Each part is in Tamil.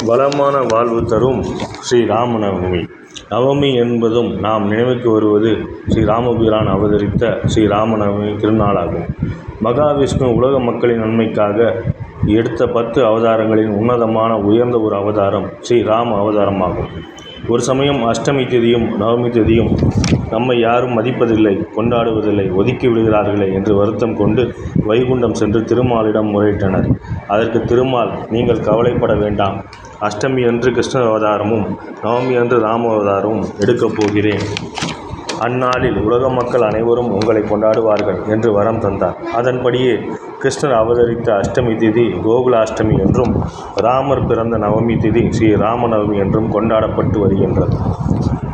வளமான வாழ்வு தரும் ஸ்ரீராமநவமி. நவமி என்பதும் நாம் நினைவுக்கு வருவது ஸ்ரீ ராமபிரான் அவதரித்த ஸ்ரீராமநவமி திருநாளாகும். மகாவிஷ்ணு உலக மக்களின் நன்மைக்காக எடுத்த 10 அவதாரங்களின் உன்னதமான உயர்ந்த ஒரு அவதாரம் ஸ்ரீராம அவதாரமாகும். ஒரு சமயம் அஷ்டமி திதியும் நவமி திதியும் நம்மை யாரும் மதிப்பதில்லை, கொண்டாடுவதில்லை, ஒதுக்கி விடுகிறார்களே என்று வருத்தம் கொண்டு வைகுண்டம் சென்று திருமாலிடம் முறையிட்டனர். அதற்கு திருமால், நீங்கள் கவலைப்பட வேண்டாம், அஷ்டமி அன்று கிருஷ்ண அவதாரமும் நவமி அன்று ராம அவதாரமும் எடுக்கப் போகிறேன். அந்நாளில் உலக மக்கள் அனைவரும் உங்களை கொண்டாடுவார்கள் என்று வரம் தந்தார். அதன்படியே கிருஷ்ணர் அவதரித்த அஷ்டமி திதி கோகுலாஷ்டமி என்றும், ராமர் பிறந்த நவமி திதி ஸ்ரீ ராமநவமி என்றும் கொண்டாடப்பட்டு வருகின்றது.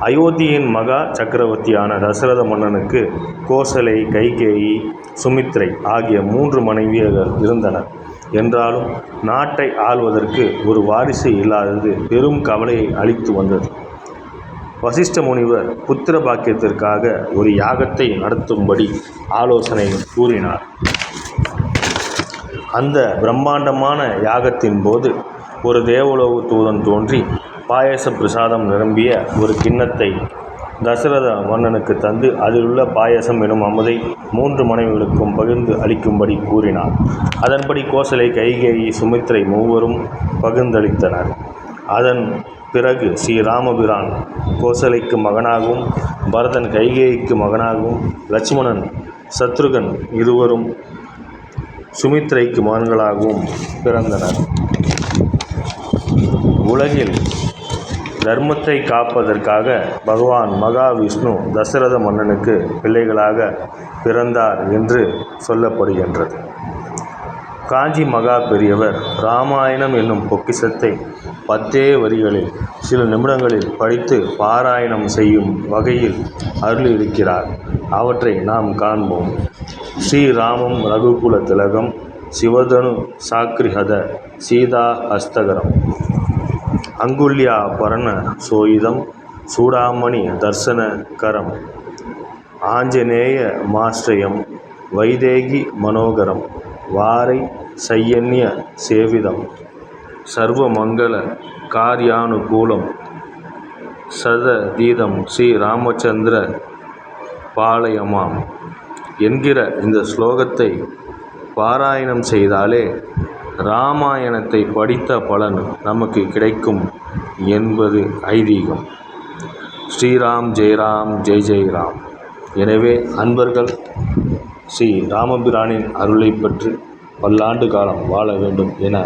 அயோத்தியின் மகா சக்கரவர்த்தியான தசரத மன்னனுக்கு கோசலை, கைகேயி, சுமித்ரை ஆகிய 3 மனைவியர்கள் இருந்தனர். என்றாலும் நாட்டை ஆள்வதற்கு ஒரு வாரிசு இல்லாதது பெரும் கவலையை அளித்து வந்தது. வசிஷ்ட முனிவர் புத்திர பாக்கியத்திற்காக ஒரு யாகத்தை நடத்தும்படி ஆலோசனை கூறினார். அந்த பிரம்மாண்டமான யாகத்தின் போது ஒரு தேவலோக தூதன் தோன்றி பாயச பிரசாதம் நிரம்பிய ஒரு கிண்ணத்தை தசரத மன்னனுக்கு தந்து அதிலுள்ள பாயசம் எனும் அமுதை 3 மனைவிகளுக்கும் பகிர்ந்து அளிக்கும்படி கூறினார். அதன்படி கோசலை, கைகேயி, சுமித்ரை மூவரும் பகிர்ந்தளித்தனர். அதன் பிறகு ஸ்ரீராமபிரான் கோசலைக்கு மகனாகவும், பரதன் கைகேயிக்கு மகனாகவும், லட்சுமணன், சத்ருகன் இருவரும் சுமித்ரைக்கு மகன்களாகவும் பிறந்தனர். உலகில் தர்மத்தை காப்பதற்காக பகவான் மகாவிஷ்ணு தசரத மன்னனுக்கு பிள்ளைகளாக பிறந்தார் என்று சொல்லப்படுகின்றது. காஞ்சி மகா பெரியவர் ராமாயணம் என்னும் பொக்கிஷத்தை 10 வரிகளில் சில நிமிடங்களில் படித்து பாராயணம் செய்யும் வகையில் அருளியிருக்கிறார். அவற்றை நாம் காண்போம். ஸ்ரீராமம் ரகுகுல திலகம் சிவதனு சாக்ரிஹத சீதா ஹஸ்தகரம் அங்குல்யாபரண சோயிதம் சூடாமணி தர்சன கரம் ஆஞ்சநேய மாஸ்ரயம் வைதேகி மனோகரம் வாரை சையன்ய சேவிதம் சர்வமங்கள கார்யானுகூலம் சததீதம் ஸ்ரீ ராமச்சந்திர பாலயமாம் என்கிற இந்த ஸ்லோகத்தை பாராயணம் செய்தாலே ராமாயணத்தை படித்த பலன் நமக்கு கிடைக்கும் என்பது ஐதீகம். ஸ்ரீராம் ஜெயராம் ஜெய் ஜெயராம். எனவே அன்பர்கள் ஸ்ரீ ராமபிரானின் அருளை பெற்று பல்லாண்டு காலம் வாழ வேண்டும் என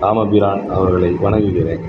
ராமபிரான் அவர்களை வணங்குகிறேன்.